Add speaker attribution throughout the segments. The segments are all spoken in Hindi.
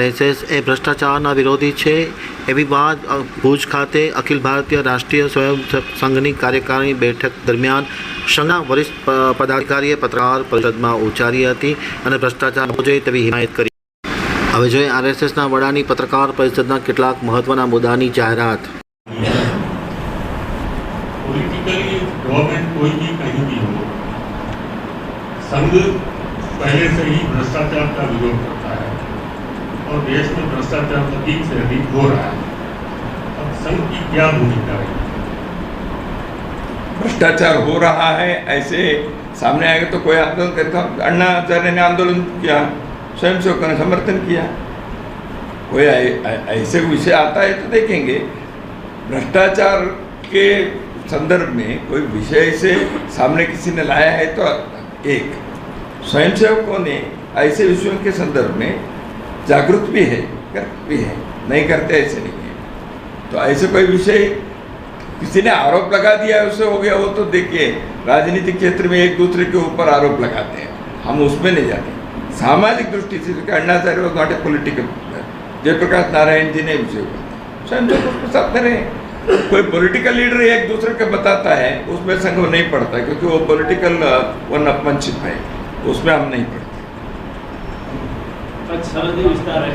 Speaker 1: RSS એ ભ્રષ્ટાચારના વિરોધી છે એવી વાત ભુજ ખાતે અખિલ ભારતીય રાષ્ટ્રીય સ્વયં સંઘની કાર્યકારી બેઠક દરમિયાન સંઘના વરિષ્ઠ પદાધિકારીએ પત્રકાર પરિષદમાં ઉચ્ચારી હતી અને ભ્રષ્ટાચાર ન જોઈએ તેવી હિમાયત કરી. હવે જોઈએ RSSના વડાની પત્રકાર પરિષદના કેટલાક મહત્વના મુદ્દાની જાહેરાત.
Speaker 2: पॉलिटिकली गवर्नमेंट कोई भी कहीं भी हो, संघ पहले से ही भ्रष्टाचार का विरोध करता है और देश में भ्रष्टाचार अधिक से अधिक हो रहा है. अब संघ की क्या भूमिका है?
Speaker 3: भ्रष्टाचार हो रहा है ऐसे सामने आएगा तो कोई आंदोलन करता. अन्ना हजारे ने आंदोलन किया, स्वयं सेवकों ने समर्थन किया. कोई ऐसे विषय आता है तो देखेंगे. भ्रष्टाचार के संदर्भ में कोई विषय से सामने किसी ने लाया है तो एक स्वयंसेवकों ने ऐसे विषयों के संदर्भ में जागरूक भी है, नहीं करते ऐसे नहीं है. तो ऐसे कोई विषय किसी ने आरोप लगा दिया है उससे हो गया, वो तो देखिए राजनीतिक क्षेत्र में एक दूसरे के ऊपर आरोप लगाते हैं, हम उसमें नहीं जाते. सामाजिक दृष्टि से Anna Hazare was not a political, Jayaprakash Narayan ji ने विषय स्वयंसेवकों के साथ में रहे. कोई पॉलिटिकल लीडर एक दूसरे को बताता है उसमें संघ नहीं पड़ता क्योंकि वो पॉलिटिकल वन अपमनशिप है, उसमें हम नहीं पढ़ते.
Speaker 4: कच्छ सरहदी विस्तार है,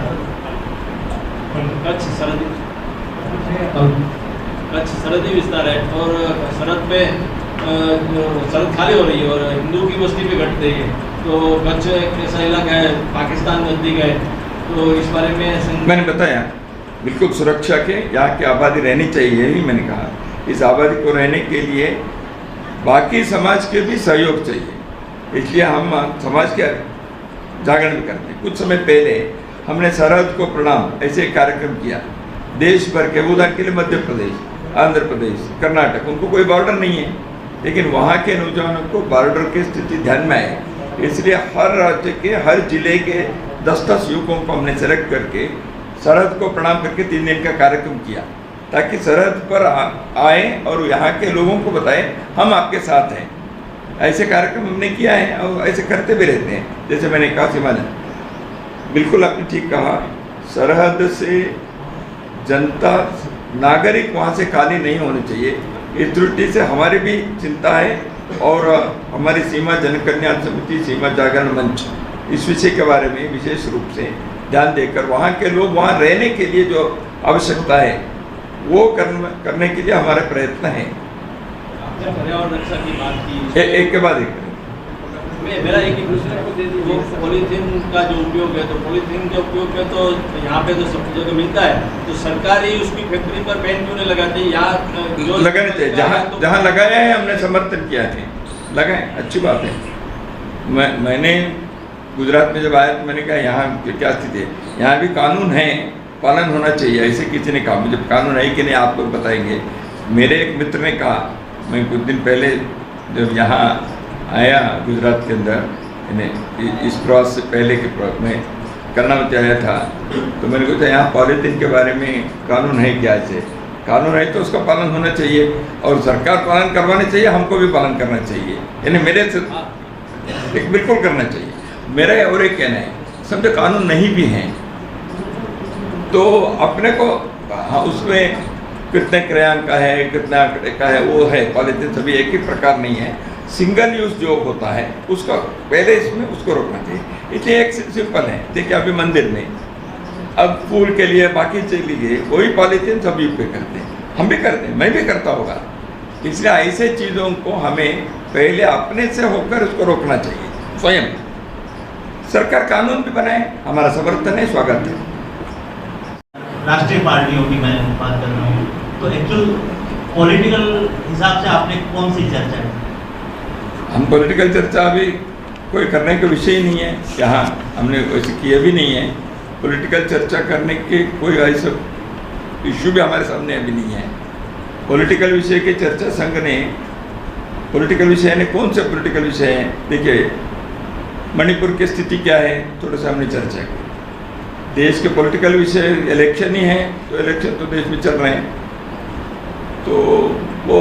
Speaker 4: कच्छ सरहदी विस्तार है और सरहद पे सरहद खाली हो रही है और हिंदू की बस्ती पे घट रही है. तो कच्छ एक ऐसा इलाका है, पाकिस्तान नजदीक है, तो इस बारे में
Speaker 3: मैंने बताया बिल्कुल सुरक्षा के यहाँ की आबादी रहनी चाहिए ही मैंने कहा. इस आबादी को रहने के लिए बाकी समाज के भी सहयोग चाहिए, इसलिए हम समाज के जागरण भी करते हैं. कुछ समय पहले हमने सरहद को प्रणाम ऐसे एक कार्यक्रम किया. देश भर के उदाहरण के लिए मध्य प्रदेश, आंध्र प्रदेश, कर्नाटक, उनको कोई बॉर्डर नहीं है, लेकिन वहाँ के नौजवानों को बॉर्डर की स्थिति ध्यान में आए, इसलिए हर राज्य के हर जिले के 10-10 युवकों को हमने सेलेक्ट करके सरहद को प्रणाम करके 3 दिन का कार्यक्रम किया ताकि सरहद पर आए और यहाँ के लोगों को बताएं हम आपके साथ हैं. ऐसे कार्यक्रम हमने किया है और ऐसे करते भी रहते हैं. जैसे मैंने कहा सीमा बिल्कुल आपने ठीक कहा, सरहद से जनता नागरिक वहाँ से खाली नहीं होने चाहिए. इस दृष्टि से हमारी भी चिंता है और हमारी सीमा जन कल्याण समिति, सीमा जागरण मंच इस विषय के बारे में विशेष रूप से ध्यान देकर वहाँ के लोग वहाँ रहने के लिए जो आवश्यकता है वो करने के लिए हमारे प्रयत्न हैं.
Speaker 4: पर्यावरण रक्षा की बात की,
Speaker 3: एक के बाद एक
Speaker 4: मेरा एक ही प्रश्न है, वो पॉलीथीन का जो उपयोग है, तो पॉलीथीन के उपयोग में तो यहाँ पे तो सब जगह मिलता है, तो सरकार ही उसकी फैक्ट्री पर बैन क्यों नहीं लगाती? यहाँ जो
Speaker 3: लगाने चाहिए, जहाँ लगाया है हमने समर्थन किया है, लगाए, अच्छी बात है. मैंने गुजरात में जब आया तो मैंने कहा यहाँ क्या स्थिति है, यहाँ भी कानून है, पालन होना चाहिए. ऐसे किसी ने कहा मुझे कानून है कि नहीं आप लोग बताएंगे. मेरे एक मित्र ने कहा, मैं कुछ दिन पहले जब यहाँ आया गुजरात के अंदर, इस प्रवास से पहले के में कर्नावती आया था, तो मैंने कहा यहाँ पॉलीथीन के बारे में कानून है क्या? ऐसे कानून है तो उसका पालन होना चाहिए और सरकार पालन करवानी चाहिए, हमको भी पालन करना चाहिए. यानी मेरे से बिल्कुल करना चाहिए. मेरा और एक कहना है, समझो कानून नहीं भी हैं तो अपने को उसमें कितने क्रेयान का है, कितना का है, वो है. पॉलीथीन सभी एक ही प्रकार नहीं है. सिंगल यूज जो होता है उसका पहले इसमें उसको रोकना चाहिए. इसलिए एक सिंपल है, देखिए अभी मंदिर में अब फूल के लिए बाकी चलिए वही पॉलीथीन सभी उपयोग करते हैं, हम भी करते हैं, मैं भी करता होगा. इसलिए ऐसे चीज़ों को हमें पहले अपने से होकर उसको रोकना चाहिए. स्वयं सरकार कानून भी बनाए, हमारा समर्थन है, स्वागत है.
Speaker 5: राष्ट्रीय पार्टियों की मैं बात कर रहा हूँ, तो एक्चुअल पॉलिटिकल हिसाब से आपने कौन सी चर्चा की?
Speaker 3: हम पॉलिटिकल चर्चा अभी कोई करने का विषय ही नहीं है, यहाँ हमने वैसे किए भी नहीं है. पॉलिटिकल चर्चा करने के कोई ऐसा इश्यू भी हमारे सामने अभी नहीं है. पॉलिटिकल विषय की चर्चा संघ ने, पॉलिटिकल विषय ने कौन से पॉलिटिकल विषय हैं? देखिए मणिपुर की स्थिति क्या है, थोड़ा सा हमने चर्चा की. देश के पॉलिटिकल विषय इलेक्शन ही है, तो इलेक्शन तो देश में चल रहे हैं, तो वो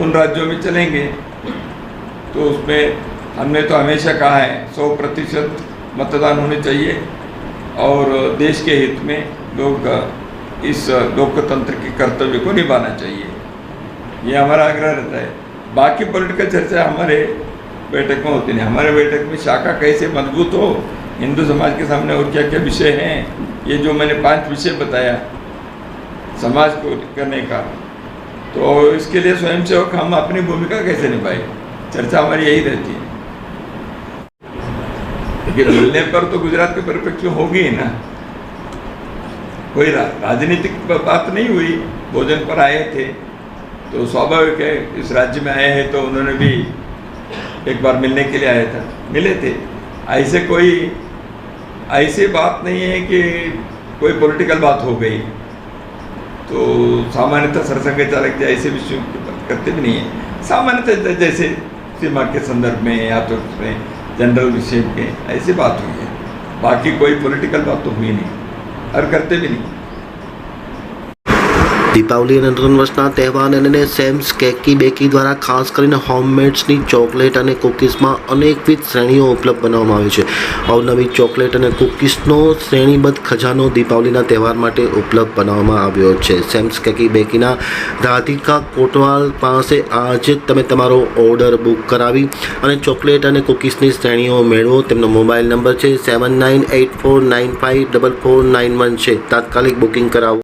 Speaker 3: उन राज्यों में चलेंगे. तो उसमें हमने तो हमेशा कहा है 100% मतदान होने चाहिए और देश के हित में लोग इस लोकतंत्र के कर्तव्य को निभाना चाहिए, ये हमारा आग्रह रहता है। बाकी पॉलिटिकल चर्चा हमारे बैठक में होती नहीं। हमारे बैठक में शाखा कैसे मजबूत हो, हिंदू समाज के सामने और क्या क्या विषय हैं, ये जो मैंने 5 विषय बताया समाज को करने का, तो इसके लिए स्वयंसेवक हम अपनी भूमिका कैसे निभाएं, चर्चा हमारी यही रहती है। लेकिन मिलने पर तो गुजरात के परिप्रेक्ष्य होगी ही ना, कोई राजनीतिक बात नहीं हुई। भोजन पर आए थे तो स्वाभाविक है, इस राज्य में आए हैं तो उन्होंने भी एक बार मिलने के लिए आया था, मिले थे। ऐसे बात नहीं है कि कोई पॉलिटिकल बात हो गई, तो सामान्यतः सरसंघ चालक ऐसे विषयों की बात करते भी नहीं है। सामान्यतः जैसे सीमा के संदर्भ में या तो उसमें जनरल विषय के ऐसी बात हुई है, बाकी कोई पॉलिटिकल बात तो हुई नहीं और करते भी नहीं।
Speaker 1: દીપાવલી અને નૂતન વર્ષના તહેવારને લઈને સેમ્સ કેકી બેકી દ્વારા ખાસ કરીને હોમમેડ્સની ચોકલેટ અને કૂકીઝમાં અનેકવિધ શ્રેણીઓ ઉપલબ્ધ બનાવવામાં આવી છે। અવનવી ચોકલેટ અને કૂકીઝનો શ્રેણીબદ્ધ ખજાનો દીપાવલીના તહેવાર માટે ઉપલબ્ધ બનાવવામાં આવ્યો છે। સેમ્સ કેકી બેકીના રાધિકા કોટવાલ પાસે આજે તમે તમારો ઓર્ડર બુક કરાવી અને ચોકલેટ અને કૂકીઝની શ્રેણીઓ મેળવો। તેમનો મોબાઈલ નંબર છે 7984954491 છે। તાત્કાલિક બુકિંગ કરાવો।